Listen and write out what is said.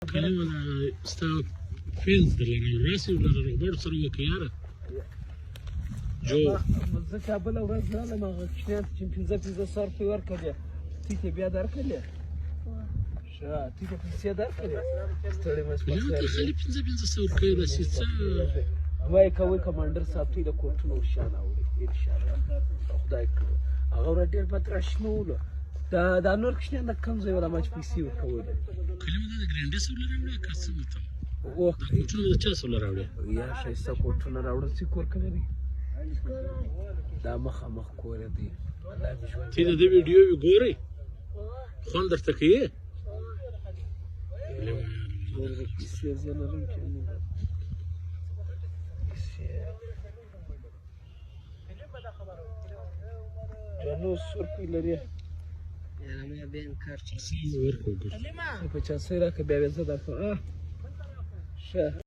کلمه ستا فینس درلره راسې ولره روغبړ سره وکړه یاره جو زه کابل ورځ راغلم هغه کوچنیان چې 15 سر پې ورکړې ټیټې بیا درکړلې ښه ټیټې پیسې درکړلې ستړی مې شپه ته خالي 15 ورکوې داسې څه وایي کوئ کمانډر صاحب ته یې د کوټونو شان اوري انشاءالله خدای کړو هغه ورځ ډېر بد راشنه ولو دا نور کوچنیان د کوم ځای ولا ما چې پیسې ورکولې کلمه دا د ګرینډې سوله راوړې که څه ورته دا کوټونه د چا سوله راوړې یا ښایسته کوټونه راوړل چې کور کلی دی دا مخامخ کور یې دی ته د دې ویډیو ګورې خوند درته کوي پیسې زه لرم چې جانو 100 روپۍ لري یاره مې بیا انکار چې 50 راکړه بیا زه درته ښه